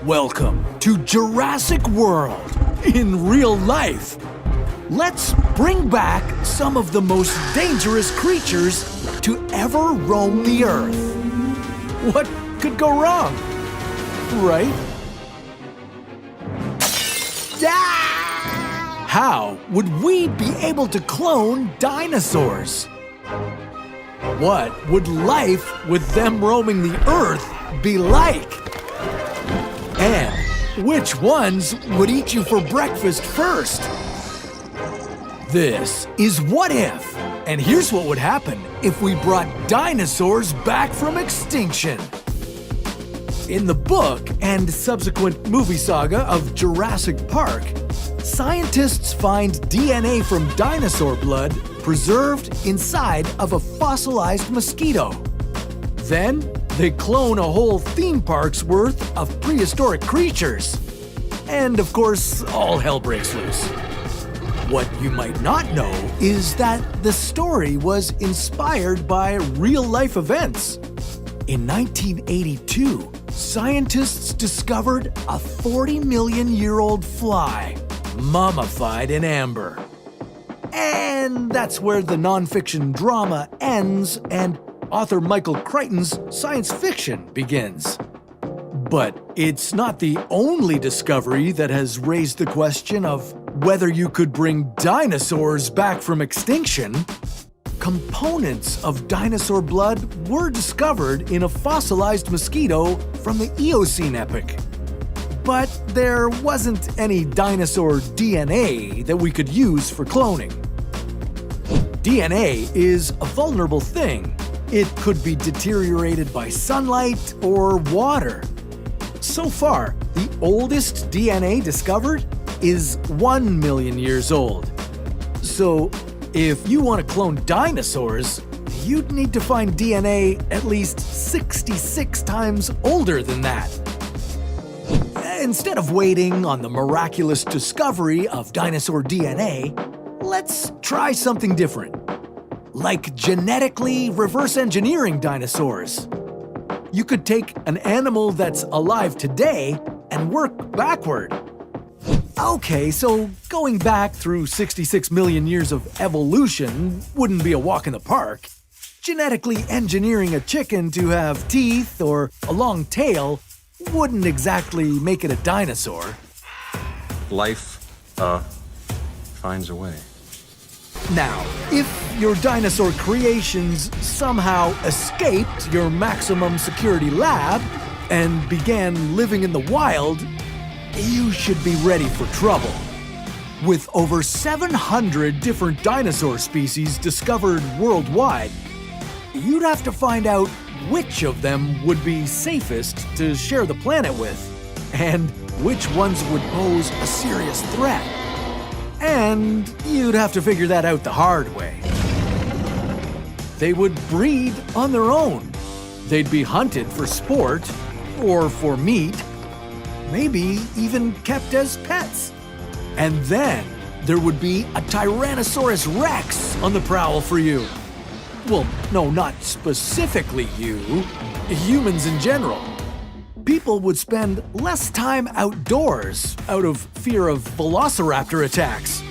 Welcome to Jurassic World in real life. Let's bring back some of the most dangerous creatures to ever roam the Earth. What could go wrong, right? How would we be able to clone dinosaurs? What would life with them roaming the Earth be like? And which ones would eat you for breakfast first? This is What If, and here's what would happen if we brought dinosaurs back from extinction. In the book and subsequent movie saga of Jurassic Park, scientists find DNA from dinosaur blood preserved inside of a fossilized mosquito. Then, they clone a whole theme park's worth of prehistoric creatures. And of course, all hell breaks loose. What you might not know is that the story was inspired by real-life events. In 1982, scientists discovered a 40-million-year-old fly, mummified in amber. And that's where the nonfiction drama ends and author Michael Crichton's science fiction begins. But it's not the only discovery that has raised the question of whether you could bring dinosaurs back from extinction. Components of dinosaur blood were discovered in a fossilized mosquito from the Eocene epoch. But there wasn't any dinosaur DNA that we could use for cloning. DNA is a vulnerable thing. It could be deteriorated by sunlight or water. So far, the oldest DNA discovered is 1 million years old. So, if you want to clone dinosaurs, you'd need to find DNA at least 66 times older than that. Instead of waiting on the miraculous discovery of dinosaur DNA, let's try something different. Like genetically reverse engineering dinosaurs. You could take an animal that's alive today and work backward. Okay, so going back through 66 million years of evolution wouldn't be a walk in the park. Genetically engineering a chicken to have teeth or a long tail wouldn't exactly make it a dinosaur. Life, finds a way. Now, if your dinosaur creations somehow escaped your maximum security lab and began living in the wild, you should be ready for trouble. With over 700 different dinosaur species discovered worldwide, you'd have to find out which of them would be safest to share the planet with, and which ones would pose a serious threat. And you'd have to figure that out the hard way. They would breed on their own. They'd be hunted for sport or for meat, maybe even kept as pets. And then there would be a Tyrannosaurus Rex on the prowl for you. Well, no, not specifically you, humans in general. People would spend less time outdoors out of fear of velociraptor attacks.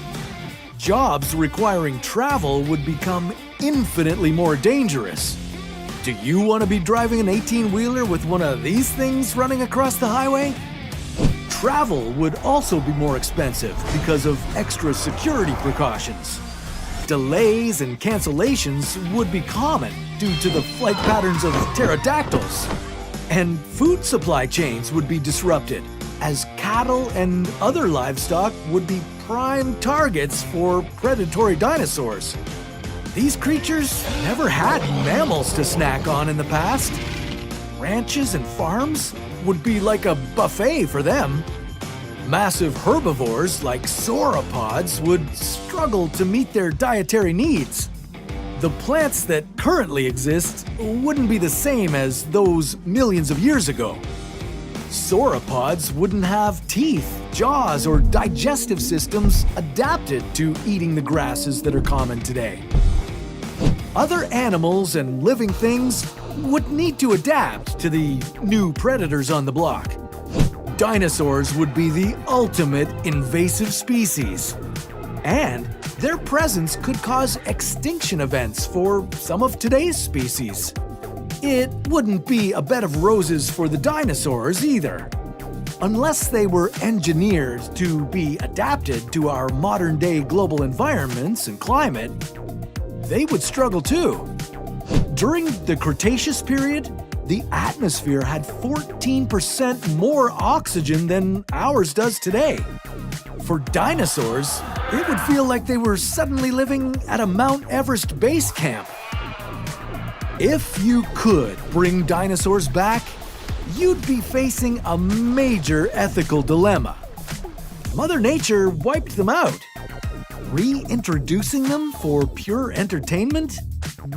Jobs requiring travel would become infinitely more dangerous. Do you want to be driving an 18-wheeler with one of these things running across the highway? Travel would also be more expensive because of extra security precautions. Delays and cancellations would be common due to the flight patterns of pterodactyls. And food supply chains would be disrupted, as cattle and other livestock would be prime targets for predatory dinosaurs. These creatures never had mammals to snack on in the past. Ranches and farms would be like a buffet for them. Massive herbivores like sauropods would struggle to meet their dietary needs. The plants that currently exist wouldn't be the same as those millions of years ago. Sauropods wouldn't have teeth, jaws, or digestive systems adapted to eating the grasses that are common today. Other animals and living things would need to adapt to the new predators on the block. dinosaurs would be the ultimate invasive species. And their presence could cause extinction events for some of today's species. It wouldn't be a bed of roses for the dinosaurs either. Unless they were engineered to be adapted to our modern-day global environments and climate, they would struggle too. During the Cretaceous period, the atmosphere had 14% more oxygen than ours does today. For dinosaurs, it would feel like they were suddenly living at a Mount Everest base camp. If you could bring dinosaurs back, you'd be facing a major ethical dilemma. Mother Nature wiped them out. Reintroducing them for pure entertainment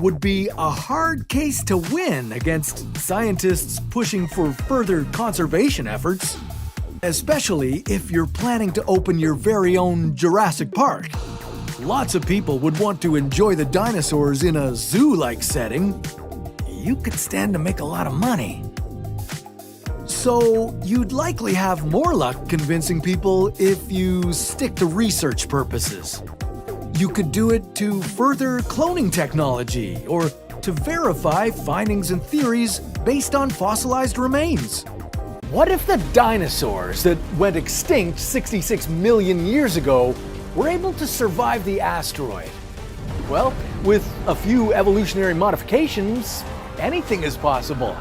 would be a hard case to win against scientists pushing for further conservation efforts, especially if you're planning to open your very own Jurassic Park. Lots of people would want to enjoy the dinosaurs in a zoo-like setting. You could stand to make a lot of money. So you'd likely have more luck convincing people if you stick to research purposes. You could do it to further cloning technology or to verify findings and theories based on fossilized remains. What if the dinosaurs that went extinct 66 million years ago were able to survive the asteroid? Well, with a few evolutionary modifications, anything is possible.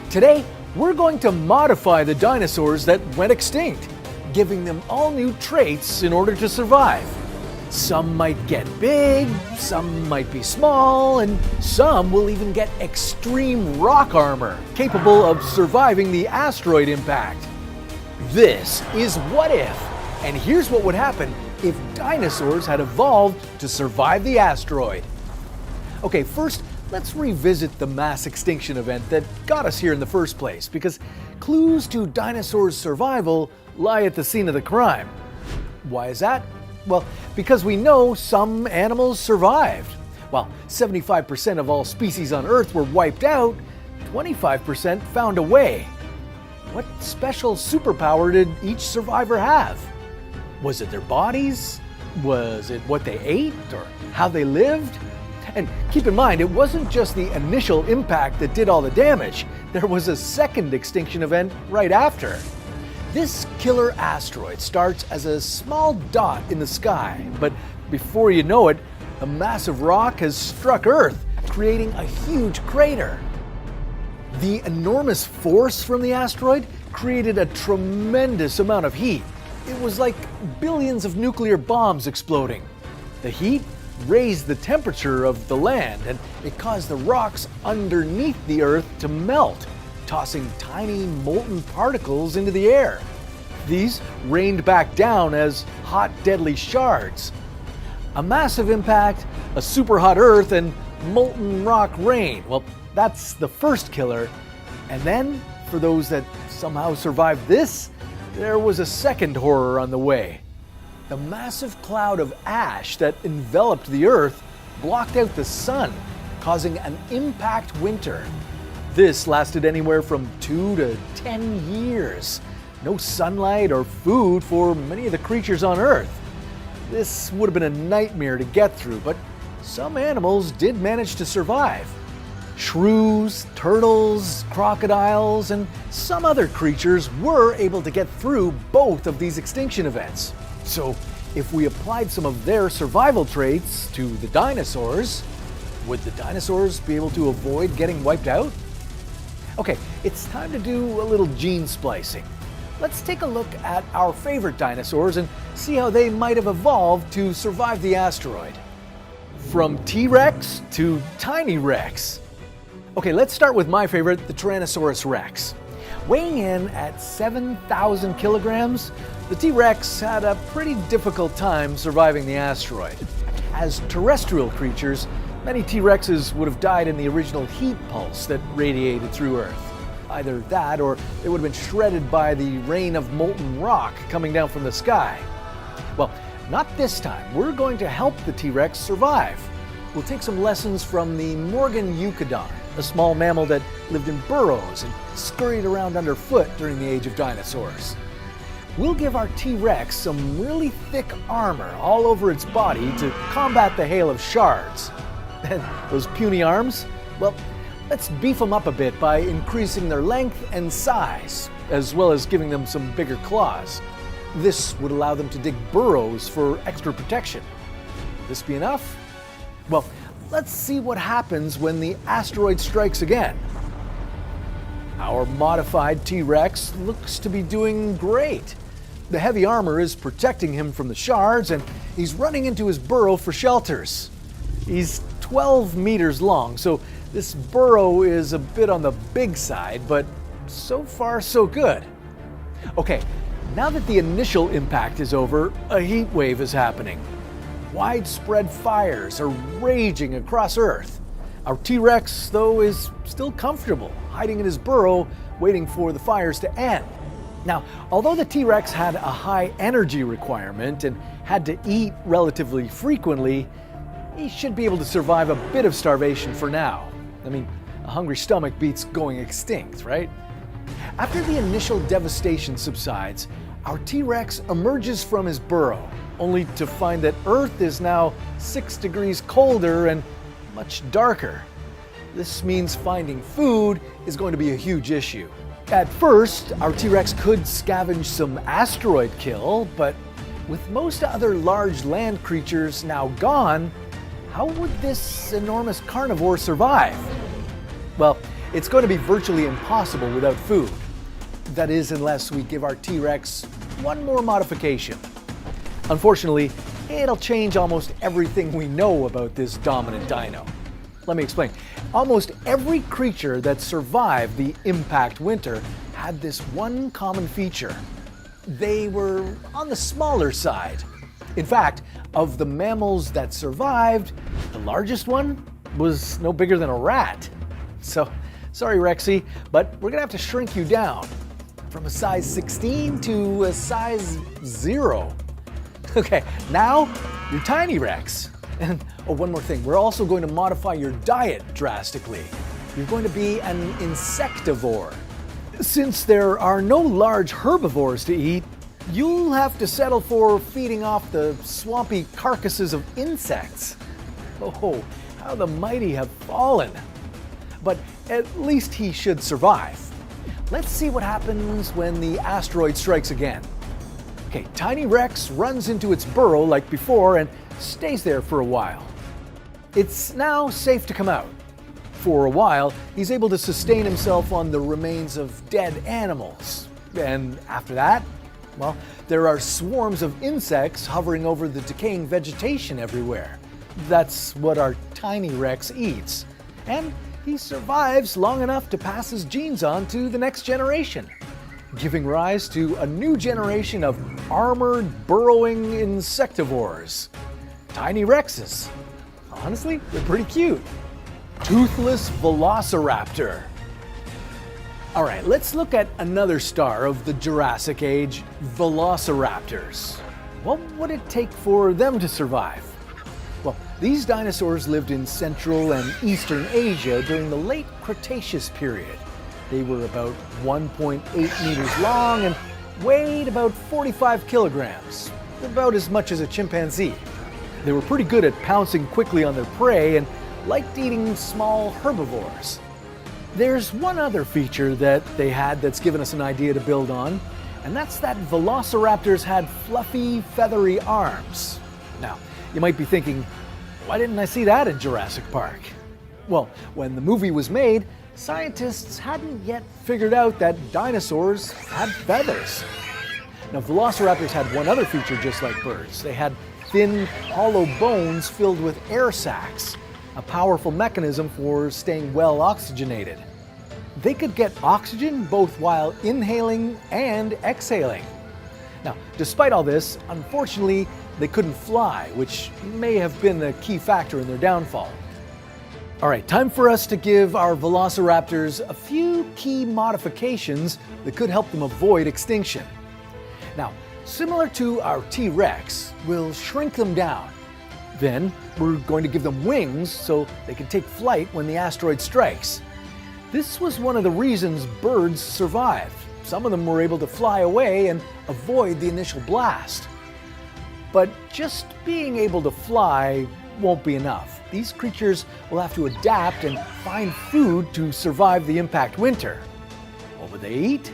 Today, we're going to modify the dinosaurs that went extinct, giving them all new traits in order to survive. Some might get big, some might be small, and some will even get extreme rock armor, capable of surviving the asteroid impact. This is What If, and here's what would happen if dinosaurs had evolved to survive the asteroid. Okay, first, let's revisit the mass extinction event that got us here in the first place, because clues to dinosaurs' survival lie at the scene of the crime. Why is that? Well, because we know some animals survived. While 75% of all species on Earth were wiped out, 25% found a way. What special superpower did each survivor have? Was it their bodies? Was it what they ate or how they lived? And keep in mind, it wasn't just the initial impact that did all the damage. There was a second extinction event right after. This killer asteroid starts as a small dot in the sky, but before you know it, a massive rock has struck Earth, creating a huge crater. The enormous force from the asteroid created a tremendous amount of heat. It was like billions of nuclear bombs exploding. The heat raised the temperature of the land, and it caused the rocks underneath the Earth to melt, tossing tiny molten particles into the air. These rained back down as hot, deadly shards. A massive impact, a super hot Earth, and molten rock rain. Well, that's the first killer. And then, for those that somehow survived this, there was a second horror on the way. The massive cloud of ash that enveloped the Earth blocked out the sun, causing an impact winter. This lasted anywhere from 2 to 10 years. No sunlight or food for many of the creatures on Earth. This would have been a nightmare to get through, but some animals did manage to survive. Shrews, turtles, crocodiles, and some other creatures were able to get through both of these extinction events. So, if we applied some of their survival traits to the dinosaurs, would the dinosaurs be able to avoid getting wiped out? Okay, it's time to do a little gene splicing. Let's take a look at our favorite dinosaurs and see how they might have evolved to survive the asteroid. From T-Rex to Tiny Rex. Okay, let's start with my favorite, the Tyrannosaurus Rex. Weighing in at 7,000 kilograms, the T-Rex had a pretty difficult time surviving the asteroid. As terrestrial creatures, many T-Rexes would have died in the original heat pulse that radiated through Earth. Either that, or they would have been shredded by the rain of molten rock coming down from the sky. Well, not this time. We're going to help the T-Rex survive. We'll take some lessons from the Morgan eucodon, a small mammal that lived in burrows and scurried around underfoot during the age of dinosaurs. We'll give our T-Rex some really thick armor all over its body to combat the hail of shards. And those puny arms? Well, let's beef them up a bit by increasing their length and size, as well as giving them some bigger claws. This would allow them to dig burrows for extra protection. Will this be enough? Well, let's see what happens when the asteroid strikes again. Our modified T-Rex looks to be doing great. The heavy armor is protecting him from the shards, and he's running into his burrow for shelters. He's 12 meters long, so this burrow is a bit on the big side, but so far so good. Okay, now that the initial impact is over, a heat wave is happening. Widespread fires are raging across Earth. Our T-Rex, though, is still comfortable, hiding in his burrow, waiting for the fires to end. Now, although the T-Rex had a high energy requirement and had to eat relatively frequently, he should be able to survive a bit of starvation for now. I mean, a hungry stomach beats going extinct, right? After the initial devastation subsides, our T-Rex emerges from his burrow, only to find that Earth is now 6 degrees colder and much darker. This means finding food is going to be a huge issue. At first, our T-Rex could scavenge some asteroid kill, but with most other large land creatures now gone, how would this enormous carnivore survive? Well, it's going to be virtually impossible without food. That is, unless we give our T-Rex one more modification. Unfortunately, it'll change almost everything we know about this dominant dino. Let me explain. Almost every creature that survived the impact winter had this one common feature. They were on the smaller side. In fact, of the mammals that survived, the largest one was no bigger than a rat. So, sorry Rexy, but we're gonna have to shrink you down from a size 16 to a size 0. Okay, now you're tiny Rex. And oh, one more thing, we're also going to modify your diet drastically. You're going to be an insectivore. Since there are no large herbivores to eat, you'll have to settle for feeding off the swampy carcasses of insects. Oh, how the mighty have fallen. But at least he should survive. Let's see what happens when the asteroid strikes again. Okay, Tiny Rex runs into its burrow like before and stays there for a while. It's now safe to come out. For a while, he's able to sustain himself on the remains of dead animals. And after that, well, there are swarms of insects hovering over the decaying vegetation everywhere. That's what our Tiny Rex eats. And he survives long enough to pass his genes on to the next generation, giving rise to a new generation of armored, burrowing insectivores. Tiny Rexes. Honestly, they're pretty cute. Toothless Velociraptor. All right, let's look at another star of the Jurassic Age, Velociraptors. What would it take for them to survive? Well, these dinosaurs lived in Central and Eastern Asia during the late Cretaceous period. They were about 1.8 meters long and weighed about 45 kilograms, about as much as a chimpanzee. They were pretty good at pouncing quickly on their prey and liked eating small herbivores. There's one other feature that they had that's given us an idea to build on, and that's that velociraptors had fluffy, feathery arms. Now, you might be thinking, why didn't I see that in Jurassic Park? Well, when the movie was made, scientists hadn't yet figured out that dinosaurs had feathers. Now, velociraptors had one other feature just like birds. They had thin, hollow bones filled with air sacs, a powerful mechanism for staying well oxygenated. They could get oxygen both while inhaling and exhaling. Now, despite all this, unfortunately, they couldn't fly, which may have been a key factor in their downfall. All right, time for us to give our velociraptors a few key modifications that could help them avoid extinction. Now, similar to our T-Rex, we'll shrink them down. Then we're going to give them wings so they can take flight when the asteroid strikes. This was one of the reasons birds survived. Some of them were able to fly away and avoid the initial blast. But just being able to fly won't be enough. These creatures will have to adapt and find food to survive the impact winter. What would they eat?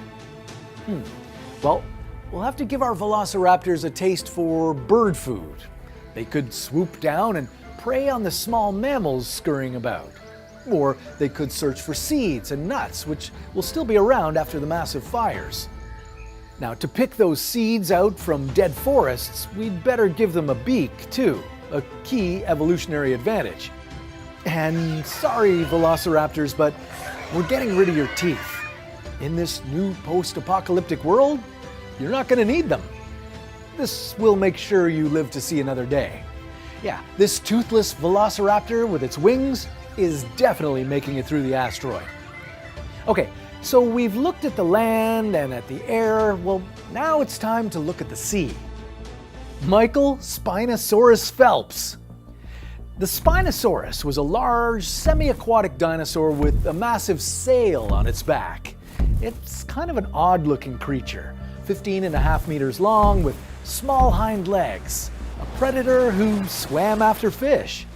Well, we'll have to give our velociraptors a taste for bird food. They could swoop down and prey on the small mammals scurrying about. Or they could search for seeds and nuts, which will still be around after the massive fires. Now, to pick those seeds out from dead forests, we'd better give them a beak, too, a key evolutionary advantage. And sorry, velociraptors, but we're getting rid of your teeth. In this new post-apocalyptic world, you're not going to need them. This will make sure you live to see another day. Yeah, this toothless velociraptor with its wings is definitely making it through the asteroid. Okay, so we've looked at the land and at the air. Well, now it's time to look at the sea. Michael Spinosaurus Phelps. The Spinosaurus was a large, semi-aquatic dinosaur with a massive sail on its back. It's kind of an odd-looking creature, 15.5 meters long with small hind legs, a predator who swam after fish.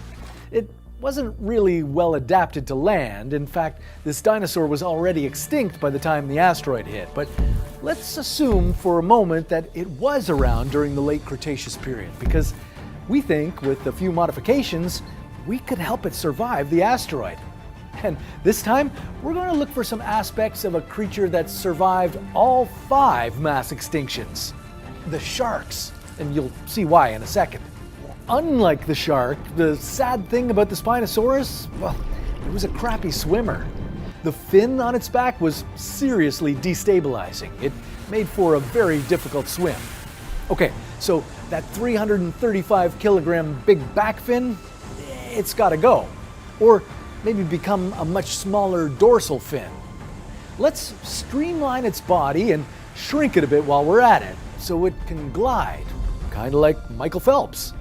It wasn't really well adapted to land. In fact, this dinosaur was already extinct by the time the asteroid hit, but let's assume for a moment that it was around during the late Cretaceous period, because we think with a few modifications, we could help it survive the asteroid. And this time, we're going to look for some aspects of a creature that survived all 5 mass extinctions. The sharks, and you'll see why in a second. Unlike the shark, the sad thing about the Spinosaurus, well, it was a crappy swimmer. The fin on its back was seriously destabilizing. It made for a very difficult swim. Okay, so that 335 kilogram big back fin, it's gotta go. Or maybe become a much smaller dorsal fin. Let's streamline its body and shrink it a bit while we're at it, so it can glide, kind of like Michael Phelps.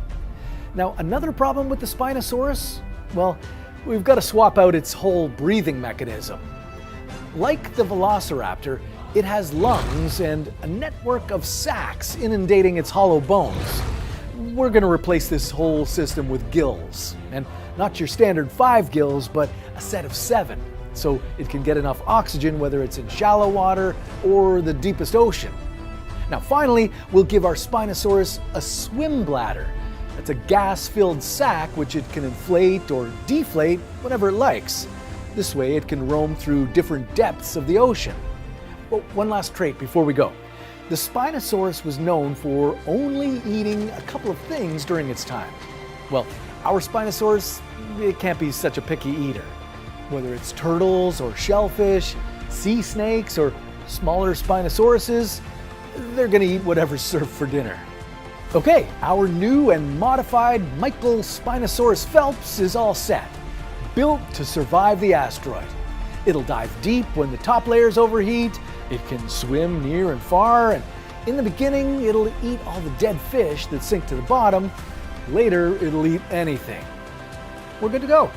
Now, another problem with the Spinosaurus? Well, we've got to swap out its whole breathing mechanism. Like the Velociraptor, it has lungs and a network of sacs inundating its hollow bones. We're going to replace this whole system with gills, and not your standard 5 gills, but a set of 7, so it can get enough oxygen whether it's in shallow water or the deepest ocean. Now finally, we'll give our Spinosaurus a swim bladder. That's a gas-filled sac which it can inflate or deflate whenever it likes. This way it can roam through different depths of the ocean. But one last trait before we go. The Spinosaurus was known for only eating a couple of things during its time. Well, our Spinosaurus, it can't be such a picky eater. Whether it's turtles or shellfish, sea snakes or smaller Spinosauruses, they're going to eat whatever's served for dinner. Okay, our new and modified Michael Spinosaurus Phelps is all set. Built to survive the asteroid. It'll dive deep when the top layers overheat, it can swim near and far, and in the beginning it'll eat all the dead fish that sink to the bottom. Later it'll eat anything. We're good to go.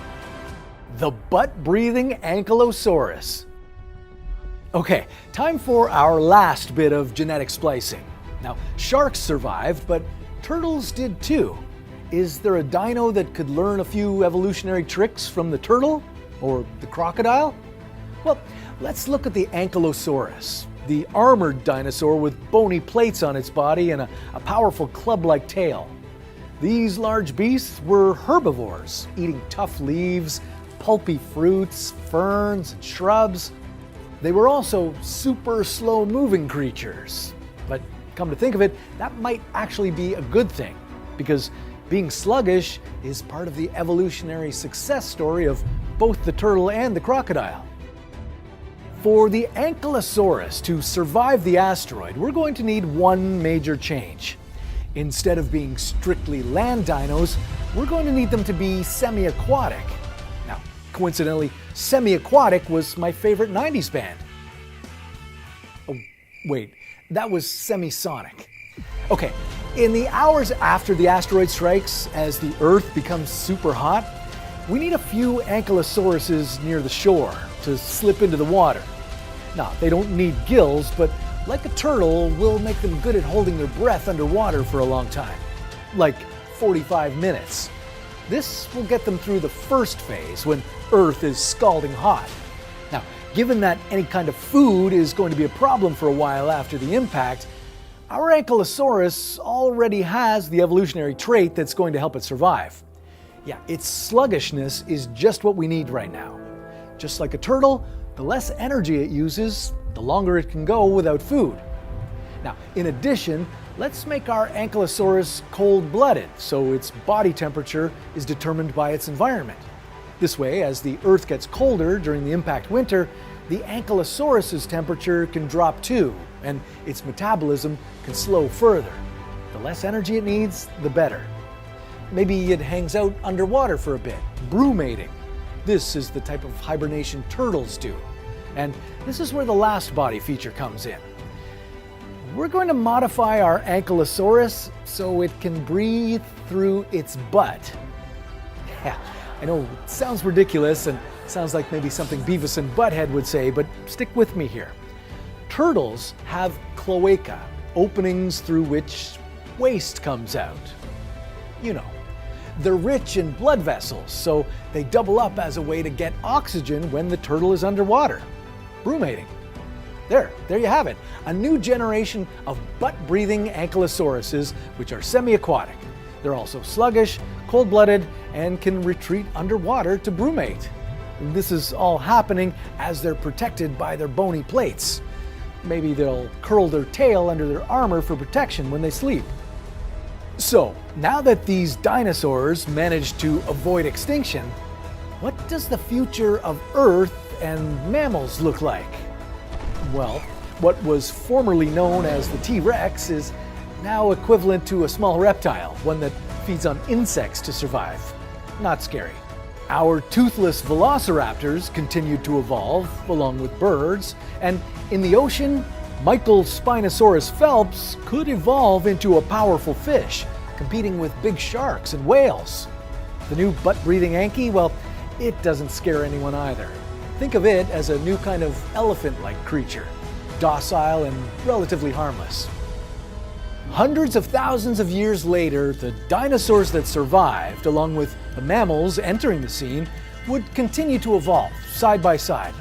The butt-breathing Ankylosaurus. Okay, time for our last bit of genetic splicing. Now, sharks survived, but turtles did too. Is there a dino that could learn a few evolutionary tricks from the turtle? Or the crocodile? Well, let's look at the Ankylosaurus, the armored dinosaur with bony plates on its body and a powerful club-like tail. These large beasts were herbivores, eating tough leaves, pulpy fruits, ferns, and shrubs. They were also super slow-moving creatures. But come to think of it, that might actually be a good thing, because being sluggish is part of the evolutionary success story of both the turtle and the crocodile. For the Ankylosaurus to survive the asteroid, we're going to need one major change. Instead of being strictly land dinos, we're going to need them to be semi-aquatic. Now, coincidentally, semi-aquatic was my favorite 90s band. Oh, wait, that was Semisonic. Okay, In the hours after the asteroid strikes, as the Earth becomes super hot, we need a few ankylosauruses near the shore to slip into the water. Now, they don't need gills, but like a turtle, we'll make them good at holding their breath underwater for a long time, like 45 minutes. This will get them through the first phase, when Earth is scalding hot. Now, given that any kind of food is going to be a problem for a while after the impact, our Ankylosaurus already has the evolutionary trait that's going to help it survive. Yeah, its sluggishness is just what we need right now. Just like a turtle, the less energy it uses, the longer it can go without food. Now, in addition, let's make our Ankylosaurus cold-blooded, so its body temperature is determined by its environment. This way, as the Earth gets colder during the impact winter, the Ankylosaurus's temperature can drop too, and its metabolism can slow further. The less energy it needs, the better. Maybe it hangs out underwater for a bit, brumating. This is the type of hibernation turtles do. And this is where the last body feature comes in. We're going to modify our Ankylosaurus so it can breathe through its butt. Yeah, I know it sounds ridiculous and sounds like maybe something Beavis and Butthead would say, but stick with me here. Turtles have cloaca, openings through which waste comes out. You know, they're rich in blood vessels, so they double up as a way to get oxygen when the turtle is underwater. Brumating. There you have it. A new generation of butt-breathing ankylosauruses, which are semi-aquatic. They're also sluggish, cold-blooded, and can retreat underwater to brumate. This is all happening as they're protected by their bony plates. Maybe they'll curl their tail under their armor for protection when they sleep. So, now that these dinosaurs managed to avoid extinction, what does the future of Earth and mammals look like? Well, what was formerly known as the T-Rex is now equivalent to a small reptile, one that feeds on insects to survive. Not scary. Our toothless velociraptors continued to evolve, along with birds, and in the ocean, Michael Spinosaurus Phelps could evolve into a powerful fish, competing with big sharks and whales. The new butt-breathing Anky, well, it doesn't scare anyone either. Think of it as a new kind of elephant-like creature, docile and relatively harmless. Hundreds of thousands of years later, the dinosaurs that survived, along with the mammals entering the scene, would continue to evolve side by side.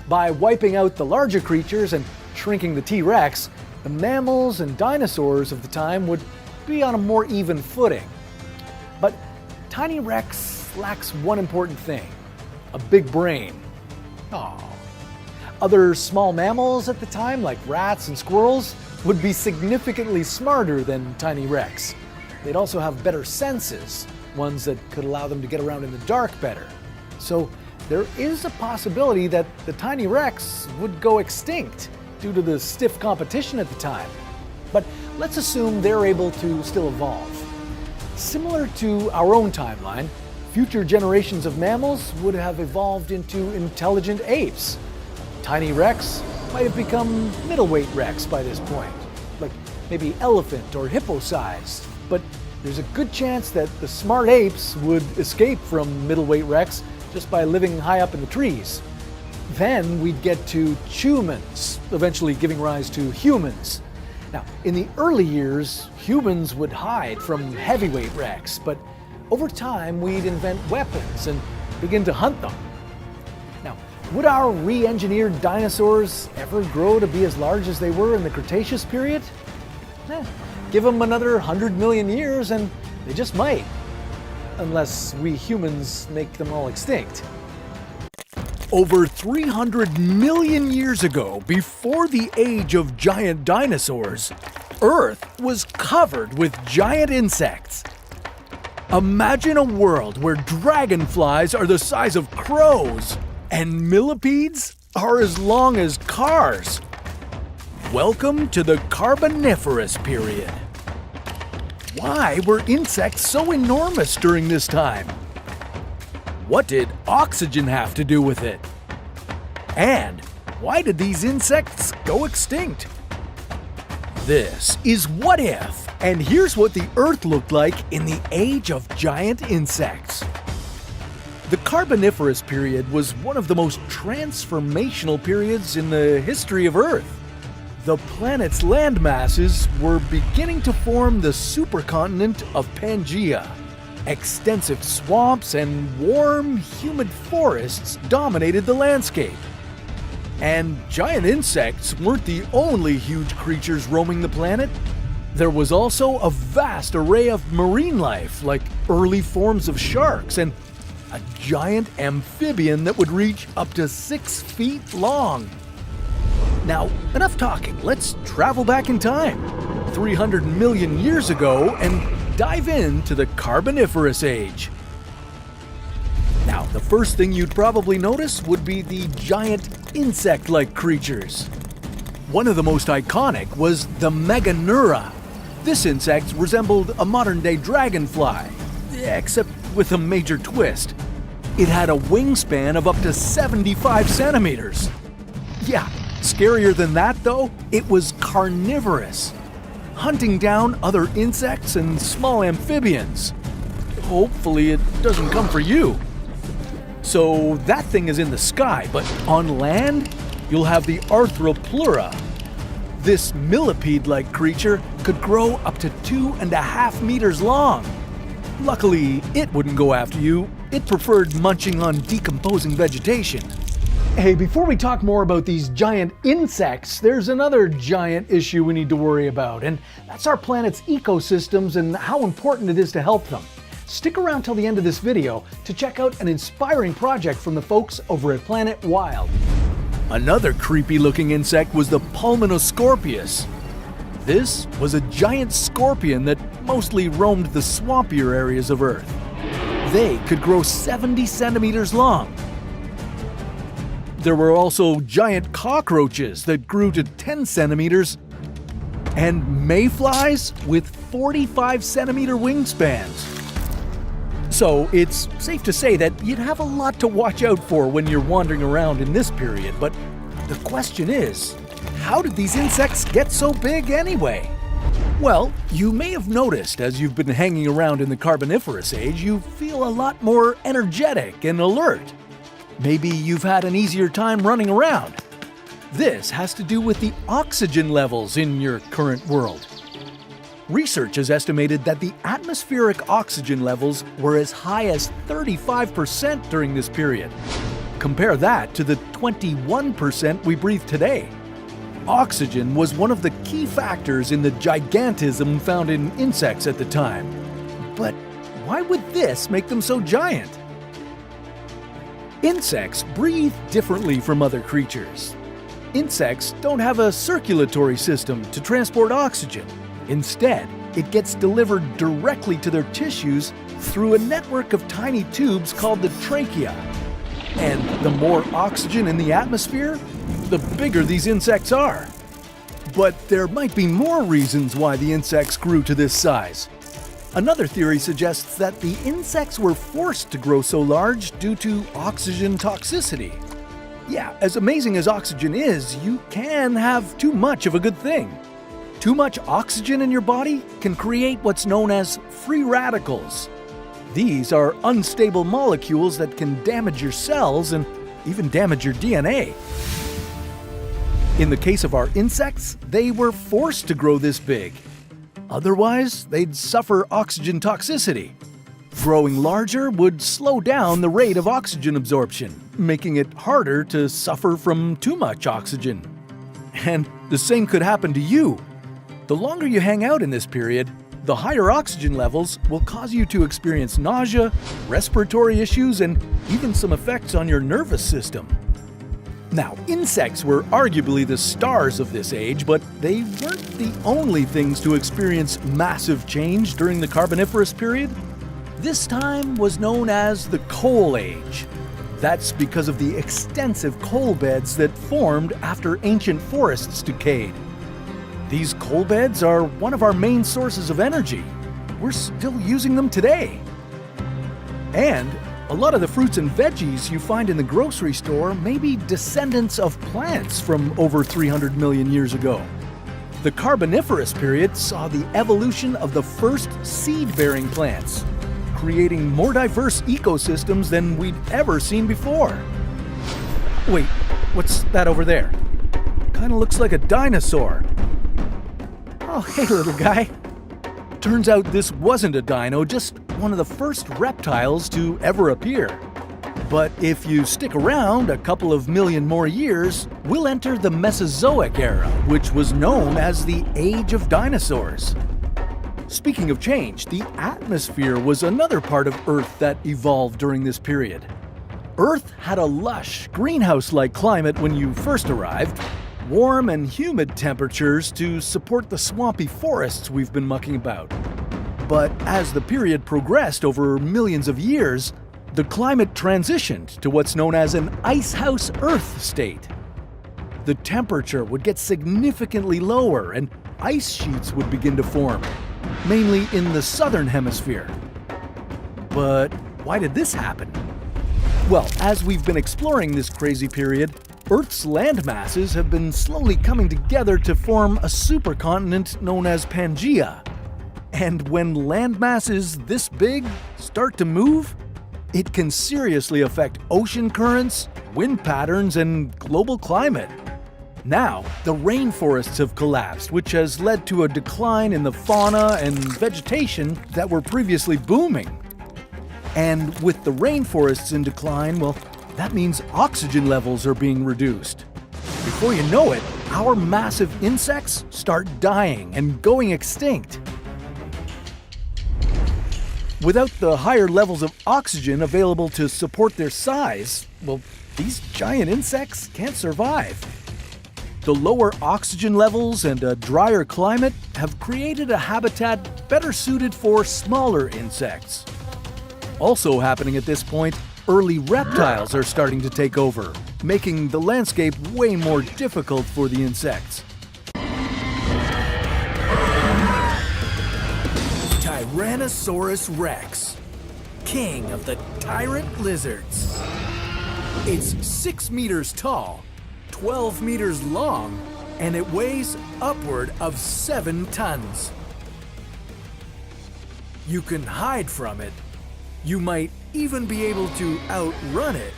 By wiping out the larger creatures and shrinking the T-Rex, the mammals and dinosaurs of the time would be on a more even footing. But Tiny Rex lacks one important thing: a big brain. Aww. Other small mammals at the time, like rats and squirrels, would be significantly smarter than Tiny Rex. They'd also have better senses, ones that could allow them to get around in the dark better. So there is a possibility that the Tiny Rex would go extinct due to the stiff competition at the time. But let's assume they're able to still evolve. Similar to our own timeline, future generations of mammals would have evolved into intelligent apes. Tiny Rex might have become middleweight Rex by this point, like maybe elephant or hippo-sized. But there's a good chance that the smart apes would escape from middleweight Rex just by living high up in the trees. Then we'd get to humans, eventually giving rise to humans. Now, in the early years, humans would hide from heavyweight Rex, but over time we'd invent weapons and begin to hunt them. Now, would our re-engineered dinosaurs ever grow to be as large as they were in the Cretaceous period? Give them another 100 million years and they just might. Unless we humans make them all extinct. Over 300 million years ago, before the age of giant dinosaurs, Earth was covered with giant insects. Imagine a world where dragonflies are the size of crows and millipedes are as long as cars. Welcome to the Carboniferous period. Why were insects so enormous during this time? What did oxygen have to do with it? And why did these insects go extinct? This is What If, And here's what the Earth looked like in the age of giant insects. The Carboniferous period was one of the most transformational periods in the history of Earth. The planet's land masses were beginning to form the supercontinent of Pangaea. Extensive swamps and warm, humid forests dominated the landscape. And giant insects weren't the only huge creatures roaming the planet. There was also a vast array of marine life, like early forms of sharks and a giant amphibian that would reach up to 6 feet long. Now, enough talking. Let's travel back in time, 300 million years ago, and dive into the Carboniferous age. Now, the first thing you'd probably notice would be the giant insect-like creatures. One of the most iconic was the Megalodon. This insect resembled a modern-day dragonfly, except with a major twist. It had a wingspan of up to 75 centimeters. Yeah, scarier than that though, it was carnivorous, hunting down other insects and small amphibians. Hopefully it doesn't come for you. So that thing is in the sky, but on land, you'll have the Arthropleura. This millipede-like creature could grow up to 2.5 meters long. Luckily, it wouldn't go after you. It preferred munching on decomposing vegetation. Hey, before we talk more about these giant insects, there's another giant issue we need to worry about, and that's our planet's ecosystems and how important it is to help them. Stick around till the end of this video to check out an inspiring project from the folks over at Planet Wild. Another creepy-looking insect was the Pulmonoscorpius. This was a giant scorpion that mostly roamed the swampier areas of Earth. They could grow 70 centimeters long. There were also giant cockroaches that grew to 10 centimeters and mayflies with 45-centimeter wingspans. So it's safe to say that you'd have a lot to watch out for when you're wandering around in this period, but the question is, how did these insects get so big anyway? Well, you may have noticed as you've been hanging around in the Carboniferous age, you feel a lot more energetic and alert. Maybe you've had an easier time running around. This has to do with the oxygen levels in your current world. Research has estimated that the atmospheric oxygen levels were as high as 35% during this period. Compare that to the 21% we breathe today. Oxygen was one of the key factors in the gigantism found in insects at the time. But why would this make them so giant? Insects breathe differently from other creatures. Insects don't have a circulatory system to transport oxygen. Instead, it gets delivered directly to their tissues through a network of tiny tubes called the trachea. And the more oxygen in the atmosphere, the bigger these insects are. But there might be more reasons why the insects grew to this size. Another theory suggests that the insects were forced to grow so large due to oxygen toxicity. Yeah, as amazing as oxygen is, you can have too much of a good thing. Too much oxygen in your body can create what's known as free radicals. These are unstable molecules that can damage your cells and even damage your DNA. In the case of our insects, they were forced to grow this big. Otherwise, they'd suffer oxygen toxicity. Growing larger would slow down the rate of oxygen absorption, making it harder to suffer from too much oxygen. And the same could happen to you. The longer you hang out in this period, the higher oxygen levels will cause you to experience nausea, respiratory issues, and even some effects on your nervous system. Now, insects were arguably the stars of this age, but they weren't the only things to experience massive change during the Carboniferous period. This time was known as the Coal Age. That's because of the extensive coal beds that formed after ancient forests decayed. These coal beds are one of our main sources of energy. We're still using them today. And a lot of the fruits and veggies you find in the grocery store may be descendants of plants from over 300 million years ago. The Carboniferous period saw the evolution of the first seed-bearing plants, creating more diverse ecosystems than we'd ever seen before. Wait, what's that over there? Kinda looks like a dinosaur. Oh, hey little guy. Turns out this wasn't a dino, just one of the first reptiles to ever appear. But if you stick around a couple of million more years, we'll enter the Mesozoic era, which was known as the Age of Dinosaurs. Speaking of change, the atmosphere was another part of Earth that evolved during this period. Earth had a lush, greenhouse-like climate when you first arrived, warm and humid temperatures to support the swampy forests we've been mucking about. But as the period progressed over millions of years, the climate transitioned to what's known as an icehouse Earth state. The temperature would get significantly lower and ice sheets would begin to form, mainly in the southern hemisphere. But why did this happen? Well, as we've been exploring this crazy period, Earth's land masses have been slowly coming together to form a supercontinent known as Pangaea. And when land masses this big start to move, it can seriously affect ocean currents, wind patterns, and global climate. Now, the rainforests have collapsed, which has led to a decline in the fauna and vegetation that were previously booming. And with the rainforests in decline, well, that means oxygen levels are being reduced. Before you know it, our massive insects start dying and going extinct. Without the higher levels of oxygen available to support their size, well, these giant insects can't survive. The lower oxygen levels and a drier climate have created a habitat better suited for smaller insects. Also happening at this point, early reptiles are starting to take over, making the landscape way more difficult for the insects. Tyrannosaurus rex, king of the tyrant lizards. It's 6 meters tall, 12 meters long, and it weighs upward of 7 tons. You can hide from it. You might even be able to outrun it.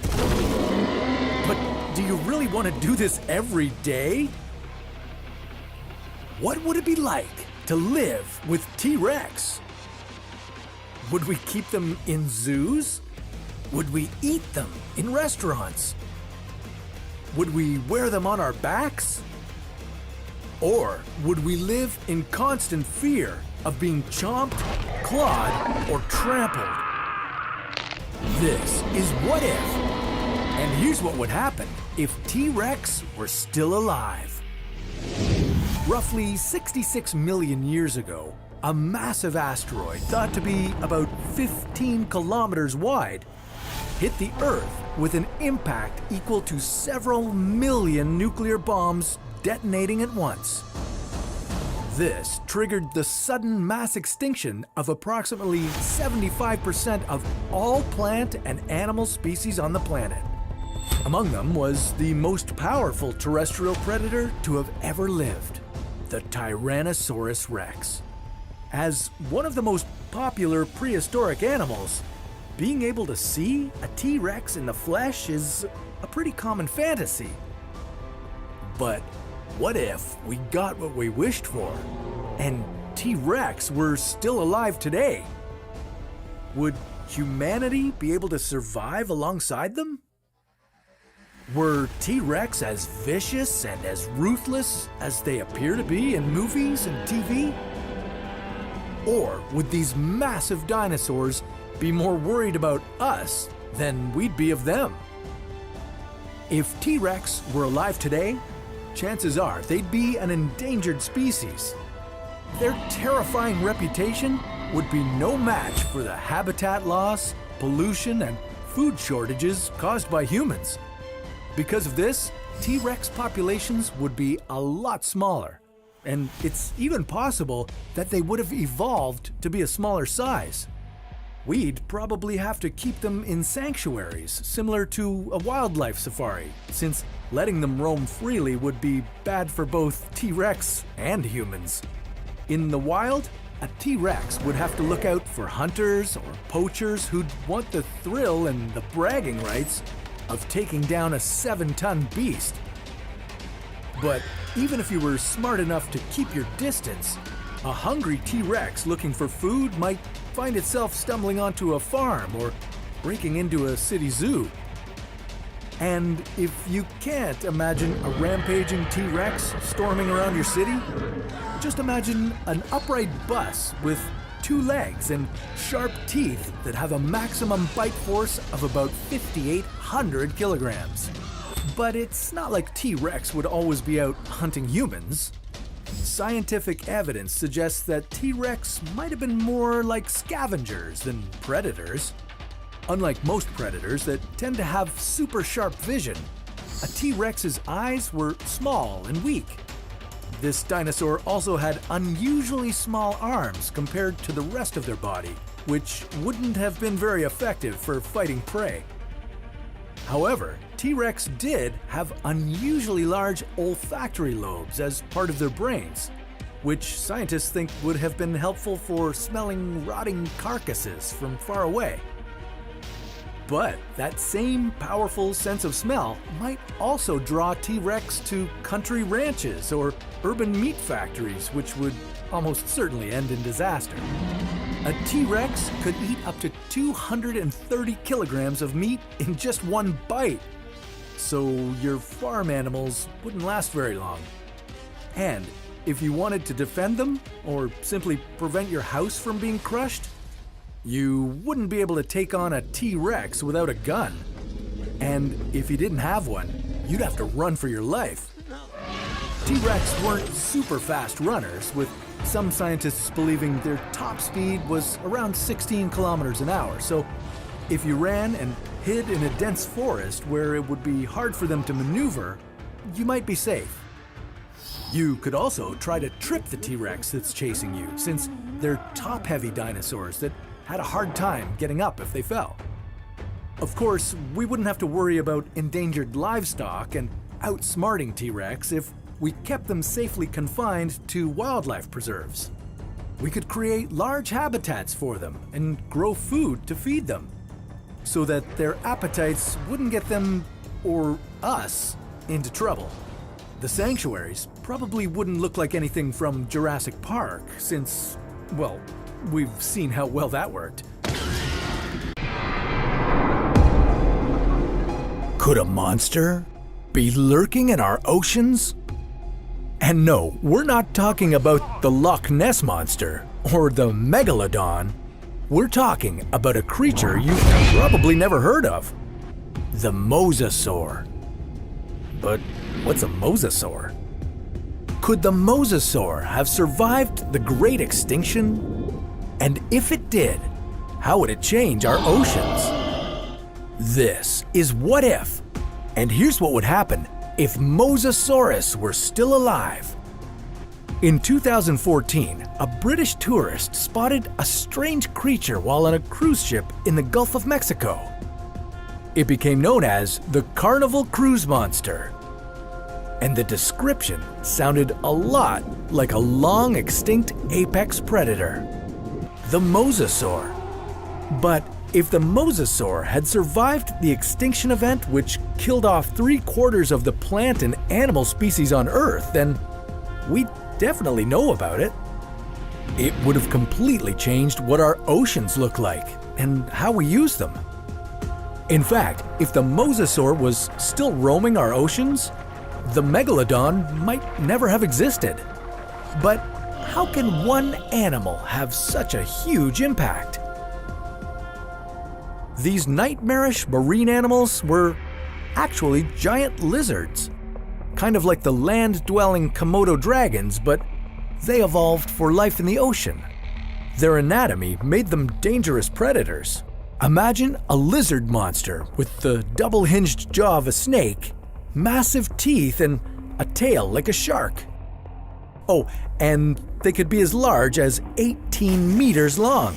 But do you really want to do this every day? What would it be like to live with T-Rex? Would we keep them in zoos? Would we eat them in restaurants? Would we wear them on our backs? Or would we live in constant fear of being chomped, clawed, or trampled? This is What If. And here's what would happen if T-Rex were still alive. Roughly 66 million years ago, a massive asteroid thought to be about 15 kilometers wide hit the Earth with an impact equal to several million nuclear bombs detonating at once. This triggered the sudden mass extinction of approximately 75% of all plant and animal species on the planet. Among them was the most powerful terrestrial predator to have ever lived, the Tyrannosaurus rex. As one of the most popular prehistoric animals, being able to see a T-Rex in the flesh is a pretty common fantasy. But what if we got what we wished for, and T-Rex were still alive today? Would humanity be able to survive alongside them? Were T-Rex as vicious and as ruthless as they appear to be in movies and TV? Or would these massive dinosaurs be more worried about us than we'd be of them? If T-Rex were alive today, chances are they'd be an endangered species. Their terrifying reputation would be no match for the habitat loss, pollution, and food shortages caused by humans. Because of this, T-Rex populations would be a lot smaller, and it's even possible that they would have evolved to be a smaller size. We'd probably have to keep them in sanctuaries, similar to a wildlife safari, since letting them roam freely would be bad for both T-Rex and humans. In the wild, a T-Rex would have to look out for hunters or poachers who'd want the thrill and the bragging rights of taking down a 7-ton beast. But even if you were smart enough to keep your distance, a hungry T-Rex looking for food might find itself stumbling onto a farm or breaking into a city zoo. And if you can't imagine a rampaging T-Rex storming around your city, just imagine an upright bus with 2 legs and sharp teeth that have a maximum bite force of about 5,800 kilograms. But it's not like T-Rex would always be out hunting humans. Scientific evidence suggests that T-Rex might have been more like scavengers than predators. Unlike most predators that tend to have super sharp vision, a T-Rex's eyes were small and weak. This dinosaur also had unusually small arms compared to the rest of their body, which wouldn't have been very effective for fighting prey. However, T-Rex did have unusually large olfactory lobes as part of their brains, which scientists think would have been helpful for smelling rotting carcasses from far away. But that same powerful sense of smell might also draw T-Rex to country ranches or urban meat factories, which would almost certainly end in disaster. A T-Rex could eat up to 230 kilograms of meat in just one bite, so your farm animals wouldn't last very long. And if you wanted to defend them, or simply prevent your house from being crushed, you wouldn't be able to take on a T-Rex without a gun. And if you didn't have one, you'd have to run for your life. T-Rex weren't super fast runners, with some scientists believing their top speed was around 16 kilometers an hour. So if you ran and hid in a dense forest where it would be hard for them to maneuver, you might be safe. You could also try to trip the T-Rex that's chasing you, since they're top-heavy dinosaurs that had a hard time getting up if they fell. Of course, we wouldn't have to worry about endangered livestock and outsmarting T-Rex if we kept them safely confined to wildlife preserves. We could create large habitats for them and grow food to feed them, so that their appetites wouldn't get them, or us, into trouble. The sanctuaries probably wouldn't look like anything from Jurassic Park, since, well, we've seen how well that worked. Could a monster be lurking in our oceans? And no, we're not talking about the Loch Ness Monster or the Megalodon. We're talking about a creature you've probably never heard of, the Mosasaur. But what's a Mosasaur? Could the Mosasaur have survived the Great Extinction? And if it did, how would it change our oceans? This is What If, and here's what would happen if Mosasaurus were still alive. In 2014, a British tourist spotted a strange creature while on a cruise ship in the Gulf of Mexico. It became known as the Carnival Cruise Monster, and the description sounded a lot like a long-extinct apex predator, the Mosasaur. But if the Mosasaur had survived the extinction event which killed off 3/4 of the plant and animal species on Earth, then we'd definitely know about it. It would have completely changed what our oceans look like and how we use them. In fact, if the Mosasaur was still roaming our oceans, the Megalodon might never have existed. But how can one animal have such a huge impact? These nightmarish marine animals were actually giant lizards, kind of like the land-dwelling Komodo dragons, but they evolved for life in the ocean. Their anatomy made them dangerous predators. Imagine a lizard monster with the double-hinged jaw of a snake, massive teeth, and a tail like a shark. Oh, and they could be as large as 18 meters long.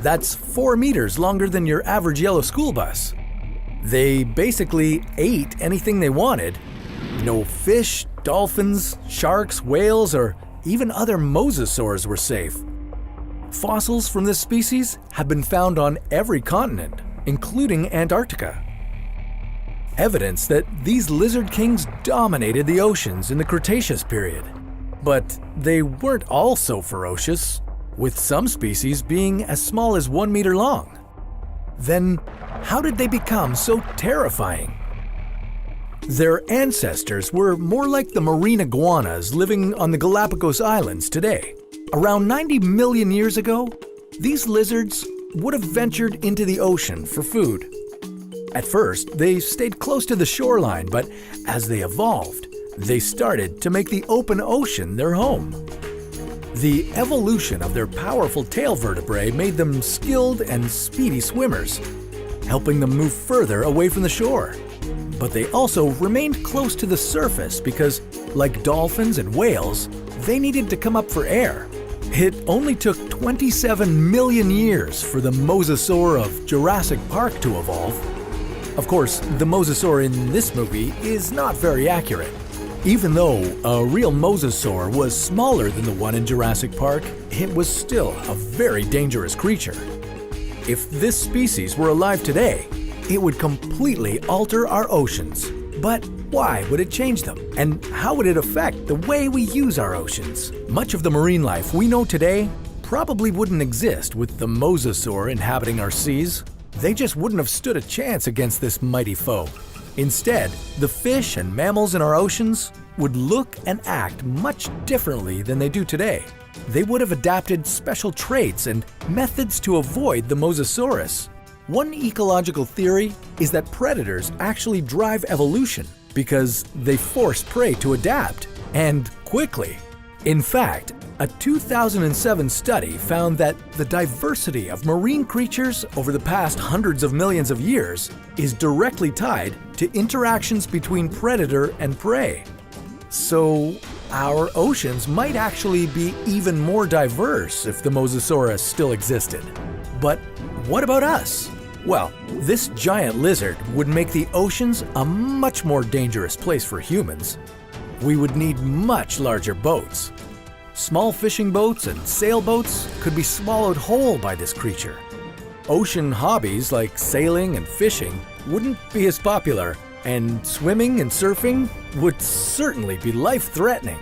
That's 4 meters longer than your average yellow school bus. They basically ate anything they wanted. No fish, dolphins, sharks, whales, or even other mosasaurs were safe. Fossils from this species have been found on every continent, including Antarctica. Evidence that these lizard kings dominated the oceans in the Cretaceous period. But they weren't all so ferocious, with some species being as small as 1 meter long. Then, how did they become so terrifying? Their ancestors were more like the marine iguanas living on the Galapagos Islands today. Around 90 million years ago, these lizards would have ventured into the ocean for food. At first, they stayed close to the shoreline, but as they evolved, they started to make the open ocean their home. The evolution of their powerful tail vertebrae made them skilled and speedy swimmers, helping them move further away from the shore. But they also remained close to the surface because, like dolphins and whales, they needed to come up for air. It only took 27 million years for the Mosasaur of Jurassic Park to evolve. Of course, the Mosasaur in this movie is not very accurate. Even though a real Mosasaur was smaller than the one in Jurassic Park, it was still a very dangerous creature. If this species were alive today, it would completely alter our oceans. But why would it change them? And how would it affect the way we use our oceans? Much of the marine life we know today probably wouldn't exist with the Mosasaur inhabiting our seas. They just wouldn't have stood a chance against this mighty foe. Instead, the fish and mammals in our oceans would look and act much differently than they do today. They would have adapted special traits and methods to avoid the Mosasaurus. One ecological theory is that predators actually drive evolution because they force prey to adapt, and quickly. In fact, a 2007 study found that the diversity of marine creatures over the past hundreds of millions of years is directly tied to interactions between predator and prey. So, our oceans might actually be even more diverse if the Mosasaurus still existed. But what about us? Well, this giant lizard would make the oceans a much more dangerous place for humans. We would need much larger boats. Small fishing boats and sailboats could be swallowed whole by this creature. Ocean hobbies like sailing and fishing wouldn't be as popular, and swimming and surfing would certainly be life-threatening.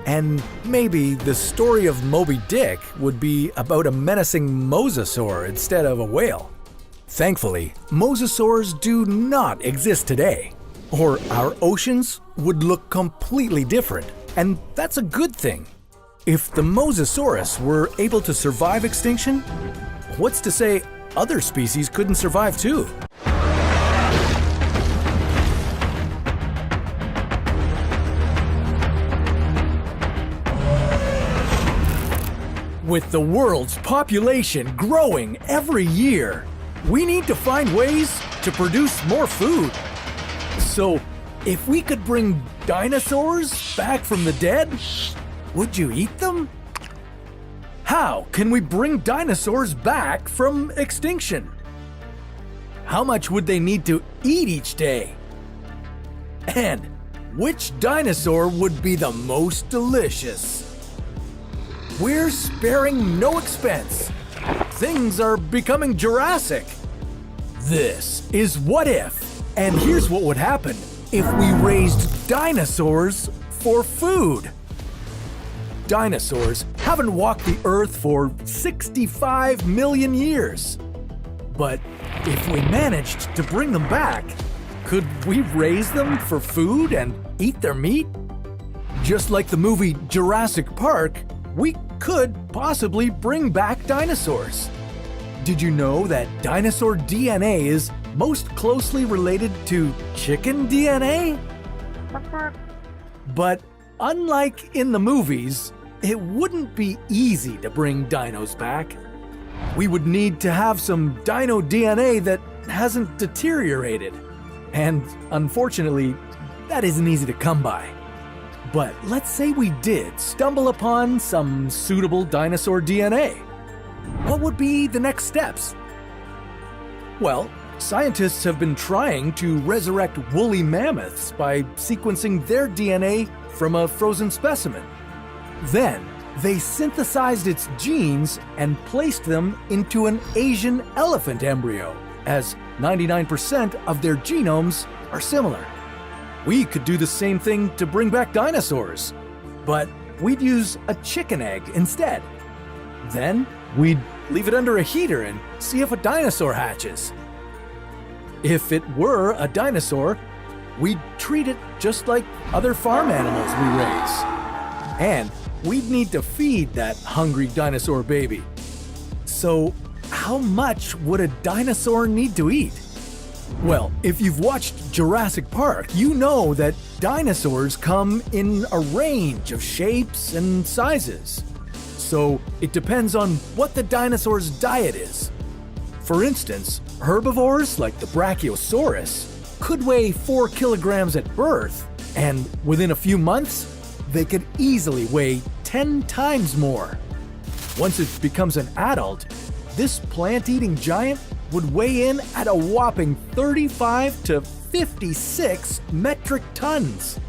And maybe the story of Moby Dick would be about a menacing mosasaur instead of a whale. Thankfully, mosasaurs do not exist today, or our oceans would look completely different, and that's a good thing. If the Mosasaurus were able to survive extinction, what's to say other species couldn't survive too? With the world's population growing every year, we need to find ways to produce more food. So, if we could bring dinosaurs back from the dead, would you eat them? How can we bring dinosaurs back from extinction? How much would they need to eat each day? And which dinosaur would be the most delicious? We're sparing no expense. Things are becoming Jurassic. This is What If, and here's what would happen if we raised dinosaurs for food. Dinosaurs haven't walked the Earth for 65 million years. But if we managed to bring them back, could we raise them for food and eat their meat? Just like the movie Jurassic Park, we could possibly bring back dinosaurs. Did you know that dinosaur DNA is most closely related to chicken DNA? But unlike in the movies, it wouldn't be easy to bring dinos back. We would need to have some dino DNA that hasn't deteriorated. And unfortunately, that isn't easy to come by. But let's say we did stumble upon some suitable dinosaur DNA. What would be the next steps? Well, Scientists have been trying to resurrect woolly mammoths by sequencing their DNA from a frozen specimen. Then, they synthesized its genes and placed them into an Asian elephant embryo, as 99% of their genomes are similar. We could do the same thing to bring back dinosaurs, but we'd use a chicken egg instead. Then, we'd leave it under a heater and see if a dinosaur hatches. If it were a dinosaur, we'd treat it just like other farm animals we raise. And we'd need to feed that hungry dinosaur baby. So, how much would a dinosaur need to eat? Well, if you've watched Jurassic Park, you know that dinosaurs come in a range of shapes and sizes. So, it depends on what the dinosaur's diet is. For instance, herbivores like the Brachiosaurus could weigh 4 kilograms at birth, and within a few months, they could easily weigh 10 times more. Once it becomes an adult, this plant-eating giant would weigh in at a whopping 35 to 56 metric tons.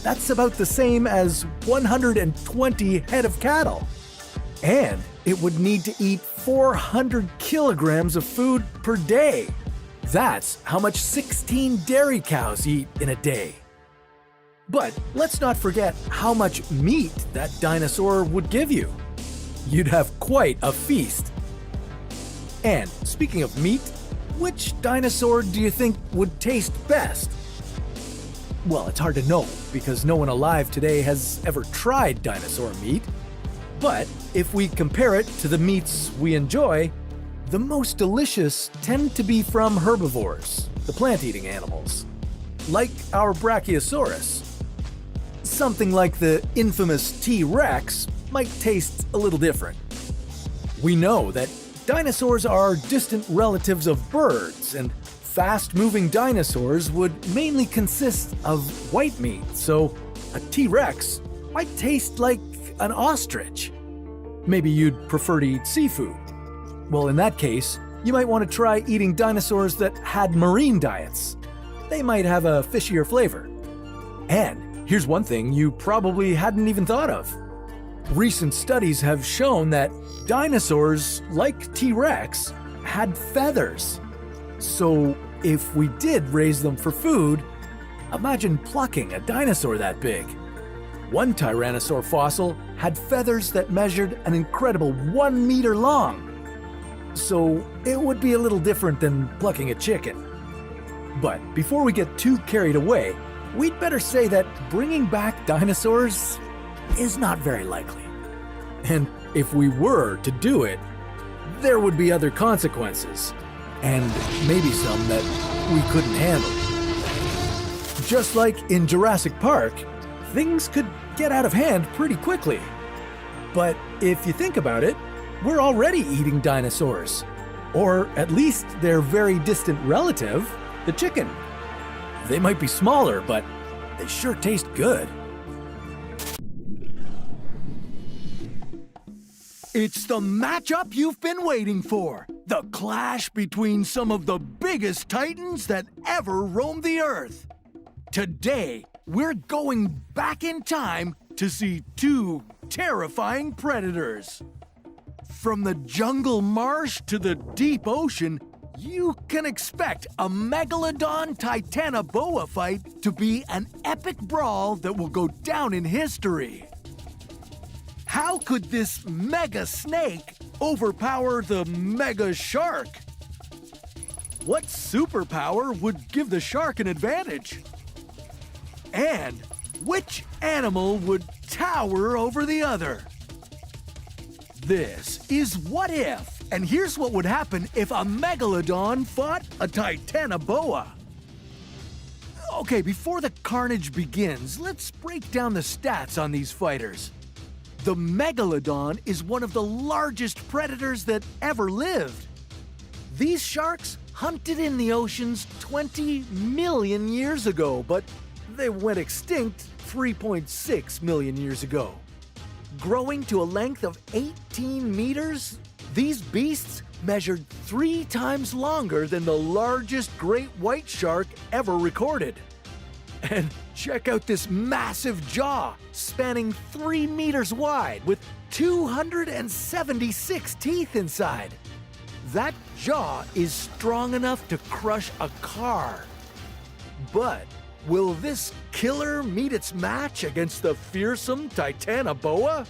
That's about the same as 120 head of cattle. And it would need to eat 400 kilograms of food per day. That's how much 16 dairy cows eat in a day. But let's not forget how much meat that dinosaur would give you. You'd have quite a feast. And speaking of meat, which dinosaur do you think would taste best? Well, it's hard to know because no one alive today has ever tried dinosaur meat. But if we compare it to the meats we enjoy, the most delicious tend to be from herbivores, the plant-eating animals, like our Brachiosaurus. Something like the infamous T-Rex might taste a little different. We know that dinosaurs are distant relatives of birds, and fast-moving dinosaurs would mainly consist of white meat, so a T-Rex might taste like an ostrich. Maybe you'd prefer to eat seafood. Well, in that case, you might want to try eating dinosaurs that had marine diets. They might have a fishier flavor. And here's one thing you probably hadn't even thought of. Recent studies have shown that dinosaurs, like T-Rex, had feathers. So if we did raise them for food, imagine plucking a dinosaur that big. One Tyrannosaur fossil had feathers that measured an incredible 1 meter long. So it would be a little different than plucking a chicken. But before we get too carried away, we'd better say that bringing back dinosaurs is not very likely. And if we were to do it, there would be other consequences, and maybe some that we couldn't handle. Just like in Jurassic Park, things could get out of hand pretty quickly. But if you think about it, we're already eating dinosaurs. Or at least their very distant relative, the chicken. They might be smaller, but they sure taste good. It's the matchup you've been waiting for. The clash between some of the biggest titans that ever roamed the earth. Today, we're going back in time to see two terrifying predators. From the jungle marsh to the deep ocean, you can expect a Megalodon Titanoboa fight to be an epic brawl that will go down in history. How could this mega snake overpower the mega shark? What superpower would give the shark an advantage? And which animal would tower over the other? This is What If, and here's what would happen if a Megalodon fought a Titanoboa. Okay, before the carnage begins, let's break down the stats on these fighters. The Megalodon is one of the largest predators that ever lived. These sharks hunted in the oceans 20 million years ago, but they went extinct 3.6 million years ago. Growing to a length of 18 meters, These beasts measured 3 times longer than the largest great white shark ever recorded. And check out this massive jaw, spanning 3 meters wide with 276 teeth inside. That jaw is strong enough to crush a car. But will this killer meet its match against the fearsome Titanoboa?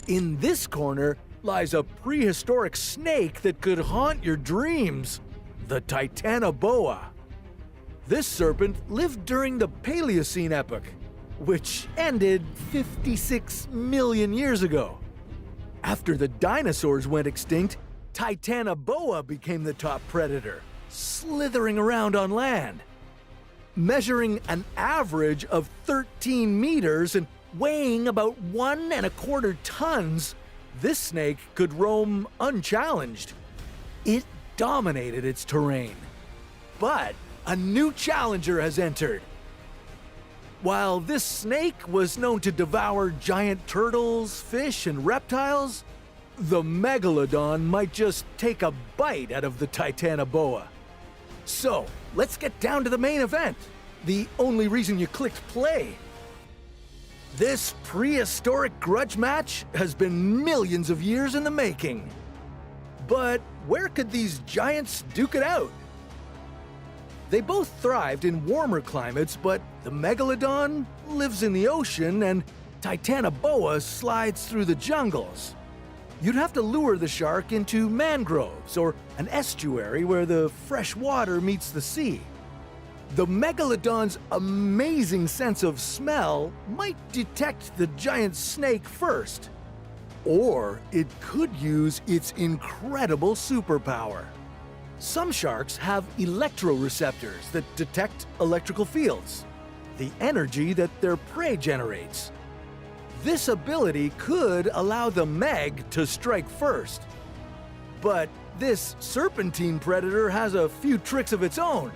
In this corner lies a prehistoric snake that could haunt your dreams, the Titanoboa. This serpent lived during the Paleocene epoch, which ended 56 million years ago. After the dinosaurs went extinct, Titanoboa became the top predator, slithering around on land. Measuring an average of 13 meters and weighing about 1.25 tons, this snake could roam unchallenged. It dominated its terrain. But a new challenger has entered. While this snake was known to devour giant turtles, fish, and reptiles, the Megalodon might just take a bite out of the Titanoboa. So, let's get down to the main event, the only reason you clicked play. This prehistoric grudge match has been millions of years in the making. But where could these giants duke it out? They both thrived in warmer climates, but the Megalodon lives in the ocean and Titanoboa slides through the jungles. You'd have to lure the shark into mangroves or an estuary where the fresh water meets the sea. The Megalodon's amazing sense of smell might detect the giant snake first. Or it could use its incredible superpower. Some sharks have electroreceptors that detect electrical fields, the energy that their prey generates. This ability could allow the Meg to strike first. But this serpentine predator has a few tricks of its own.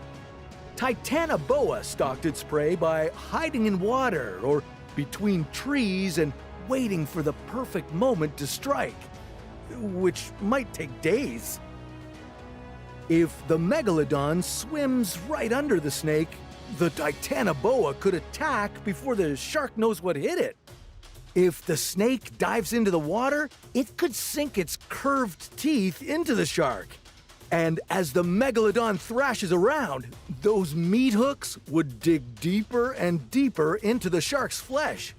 Titanoboa stalked its prey by hiding in water or between trees and waiting for the perfect moment to strike, which might take days. If the Megalodon swims right under the snake, the Titanoboa could attack before the shark knows what hit it. If the snake dives into the water, it could sink its curved teeth into the shark. And as the Megalodon thrashes around, those meat hooks would dig deeper and deeper into the shark's flesh.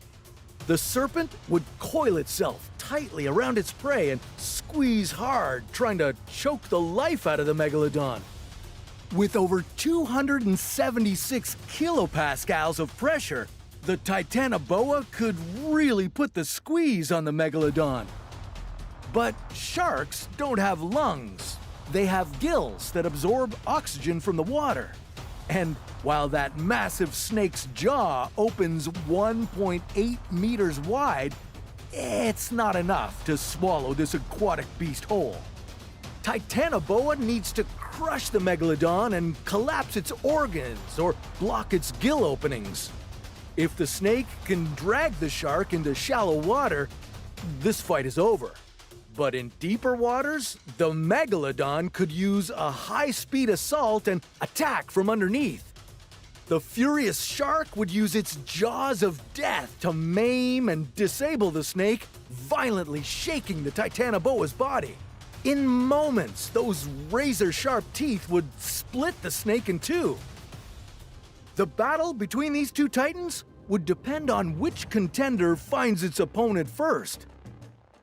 The serpent would coil itself tightly around its prey and squeeze hard, trying to choke the life out of the Megalodon. With over 276 kilopascals of pressure, the Titanoboa could really put the squeeze on the Megalodon. But sharks don't have lungs. They have gills that absorb oxygen from the water. And while that massive snake's jaw opens 1.8 meters wide, it's not enough to swallow this aquatic beast whole. Titanoboa needs to crush the Megalodon and collapse its organs or block its gill openings. If the snake can drag the shark into shallow water, this fight is over. But in deeper waters, the Megalodon could use a high-speed assault and attack from underneath. The furious shark would use its jaws of death to maim and disable the snake, violently shaking the Titanoboa's body. In moments, those razor-sharp teeth would split the snake in two. The battle between these two titans would depend on which contender finds its opponent first.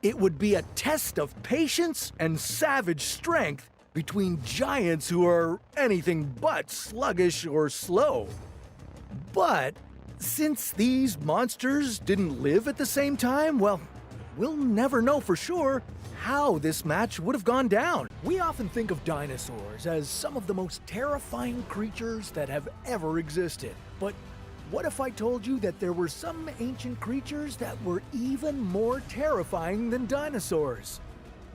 It would be a test of patience and savage strength between giants who are anything but sluggish or slow. But since these monsters didn't live at the same time, well, we'll never know for sure how this match would have gone down. We often think of dinosaurs as some of the most terrifying creatures that have ever existed. But what if I told you that there were some ancient creatures that were even more terrifying than dinosaurs?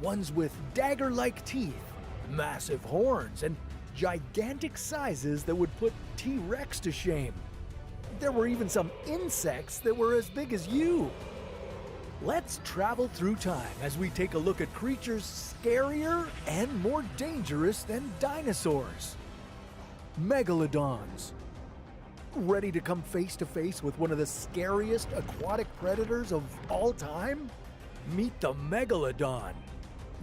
Ones with dagger-like teeth, massive horns, and gigantic sizes that would put T-Rex to shame. There were even some insects that were as big as you. Let's travel through time as we take a look at creatures scarier and more dangerous than dinosaurs. Megalodons. Ready to come face to face with one of the scariest aquatic predators of all time? Meet the Megalodon.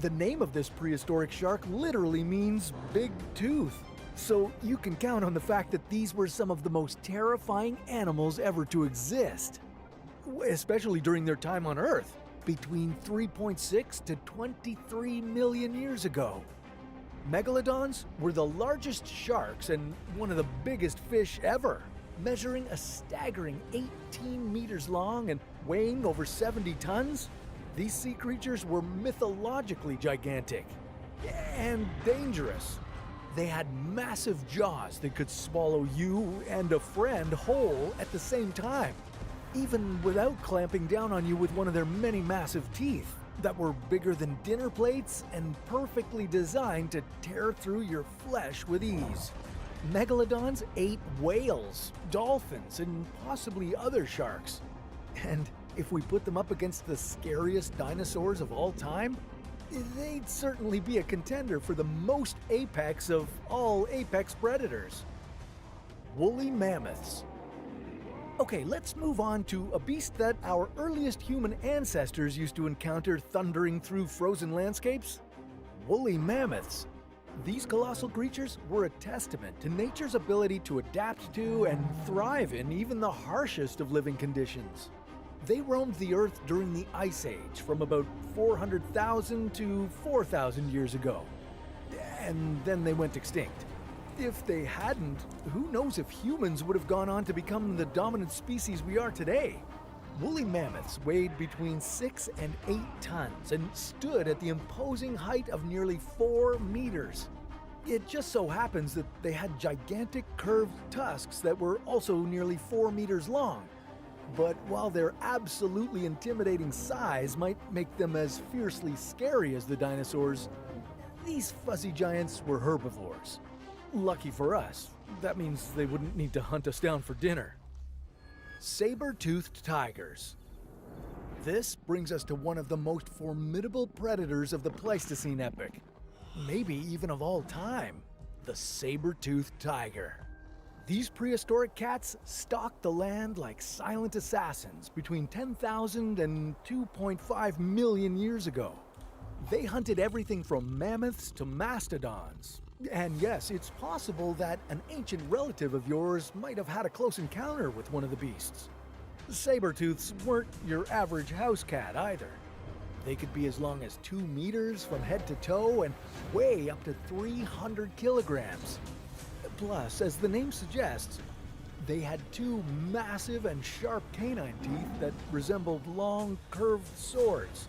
The name of this prehistoric shark literally means big tooth, so you can count on the fact that these were some of the most terrifying animals ever to exist, especially during their time on Earth, between 3.6 to 23 million years ago. Megalodons were the largest sharks and one of the biggest fish ever, measuring a staggering 18 meters long and weighing over 70 tons. These sea creatures were mythologically gigantic and dangerous. They had massive jaws that could swallow you and a friend whole at the same time, even without clamping down on you with one of their many massive teeth that were bigger than dinner plates and perfectly designed to tear through your flesh with ease. Megalodons ate whales, dolphins, and possibly other sharks. And if we put them up against the scariest dinosaurs of all time, they'd certainly be a contender for the most apex of all apex predators. Woolly mammoths. Okay, let's move on to a beast that our earliest human ancestors used to encounter thundering through frozen landscapes. Woolly mammoths. These colossal creatures were a testament to nature's ability to adapt to and thrive in even the harshest of living conditions. They roamed the Earth during the Ice Age from about 400,000 to 4,000 years ago. And then they went extinct. If they hadn't, who knows if humans would have gone on to become the dominant species we are today. Woolly mammoths weighed between 6 and 8 tons and stood at the imposing height of nearly 4 meters. It just so happens that they had gigantic curved tusks that were also nearly 4 meters long. But while their absolutely intimidating size might make them as fiercely scary as the dinosaurs, these fuzzy giants were herbivores. Lucky for us, that means they wouldn't need to hunt us down for dinner. Saber-toothed tigers. This brings us to one of the most formidable predators of the Pleistocene epoch, maybe even of all time, the saber-toothed tiger. These prehistoric cats stalked the land like silent assassins between 10,000 and 2.5 million years ago. They hunted everything from mammoths to mastodons. And yes, it's possible that an ancient relative of yours might have had a close encounter with one of the beasts. Saber-tooths weren't your average house cat either. They could be as long as 2 meters from head to toe and weigh up to 300 kilograms. Plus, as the name suggests, they had 2 massive and sharp canine teeth that resembled long, curved swords.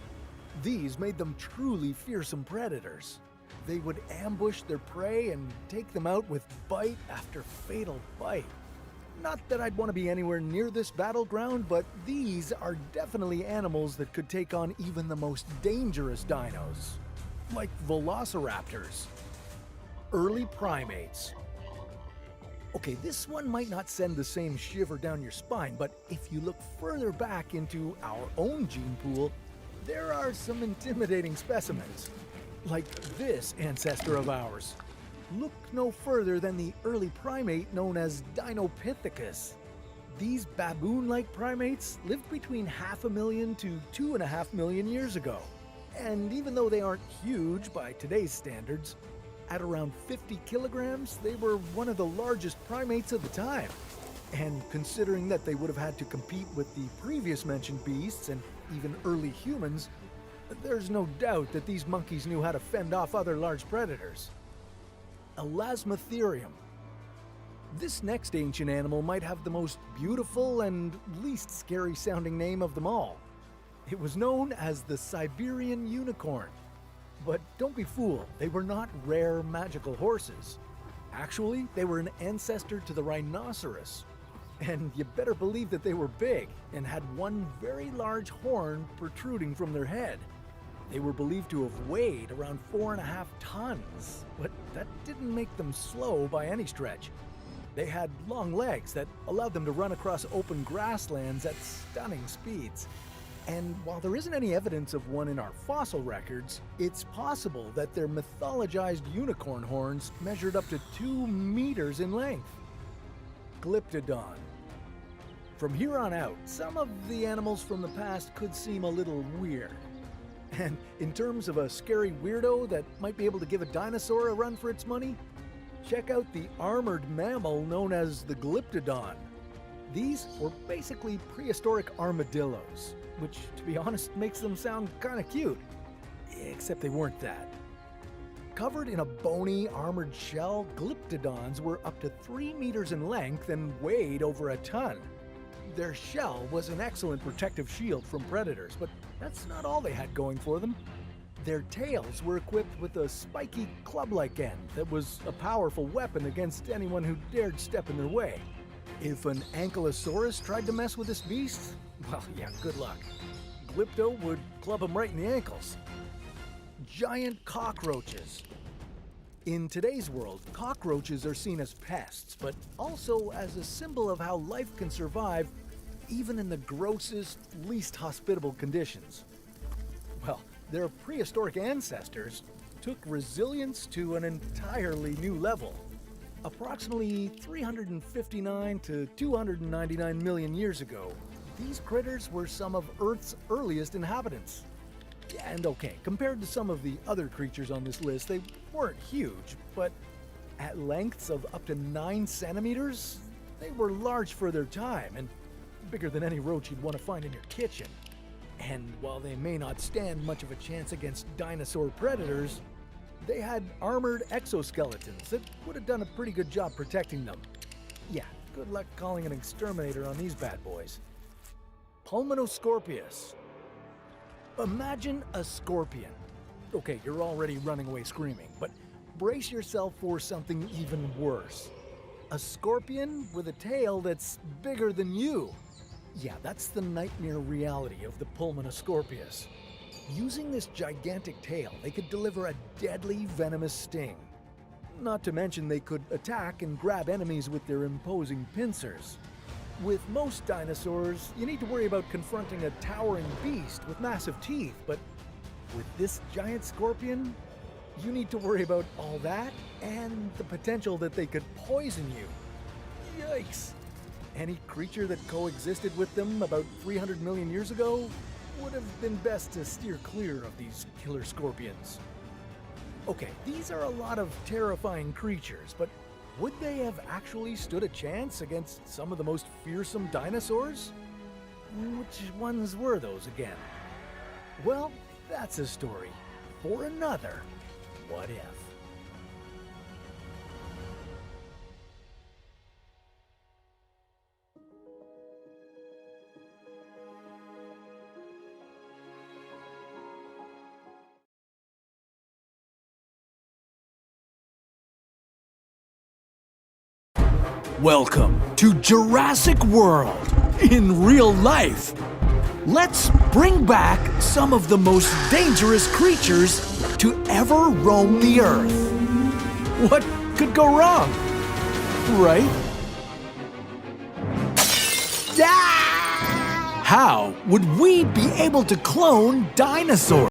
These made them truly fearsome predators. They would ambush their prey and take them out with bite after fatal bite. Not that I'd want to be anywhere near this battleground, but these are definitely animals that could take on even the most dangerous dinos, like velociraptors. Early primates. Okay, this one might not send the same shiver down your spine, but if you look further back into our own gene pool, there are some intimidating specimens. Like this ancestor of ours. Look no further than the early primate known as Dinopithecus. These baboon-like primates lived between 500,000 to 2.5 million years ago. And even though they aren't huge by today's standards, at around 50 kilograms, they were one of the largest primates of the time. And considering that they would have had to compete with the previous mentioned beasts and even early humans, there's no doubt that these monkeys knew how to fend off other large predators. Elasmotherium. This next ancient animal might have the most beautiful and least scary sounding name of them all. It was known as the Siberian unicorn. But don't be fooled, they were not rare magical horses. Actually, they were an ancestor to the rhinoceros. And you better believe that they were big and had one very large horn protruding from their head. They were believed to have weighed around 4.5 tons, but that didn't make them slow by any stretch. They had long legs that allowed them to run across open grasslands at stunning speeds. And while there isn't any evidence of one in our fossil records, it's possible that their mythologized unicorn horns measured up to 2 meters in length. Glyptodon. From here on out, some of the animals from the past could seem a little weird. And in terms of a scary weirdo that might be able to give a dinosaur a run for its money, check out the armored mammal known as the Glyptodon. These were basically prehistoric armadillos, which, to be honest, makes them sound kinda cute. Except they weren't that. Covered in a bony, armored shell, Glyptodons were up to 3 meters in length and weighed over a ton. Their shell was an excellent protective shield from predators, but that's not all they had going for them. Their tails were equipped with a spiky club-like end that was a powerful weapon against anyone who dared step in their way. If an ankylosaurus tried to mess with this beast, well, yeah, good luck. Glypto would club him right in the ankles. Giant cockroaches. In today's world, cockroaches are seen as pests, but also as a symbol of how life can survive even in the grossest, least hospitable conditions. Well, their prehistoric ancestors took resilience to an entirely new level. Approximately 359 to 299 million years ago, these critters were some of Earth's earliest inhabitants. And okay, compared to some of the other creatures on this list, they weren't huge, but at lengths of up to 9 centimeters, they were large for their time and bigger than any roach you'd want to find in your kitchen. And while they may not stand much of a chance against dinosaur predators, they had armored exoskeletons that would have done a pretty good job protecting them. Yeah, good luck calling an exterminator on these bad boys. Pulmonoscorpius. Imagine a scorpion. Okay, you're already running away screaming, but brace yourself for something even worse. A scorpion with a tail that's bigger than you. Yeah, that's the nightmare reality of the Pulmonoscorpius. Using this gigantic tail, they could deliver a deadly venomous sting. Not to mention they could attack and grab enemies with their imposing pincers. With most dinosaurs, you need to worry about confronting a towering beast with massive teeth, but with this giant scorpion, you need to worry about all that and the potential that they could poison you. Yikes! Any creature that coexisted with them about 300 million years ago would have been best to steer clear of these killer scorpions. Okay, these are a lot of terrifying creatures, but would they have actually stood a chance against some of the most fearsome dinosaurs? Which ones were those again? Well, that's a story for another What If. Welcome to Jurassic World in real life. Let's bring back some of the most dangerous creatures to ever roam the Earth. What could go wrong? Right? How would we be able to clone dinosaurs?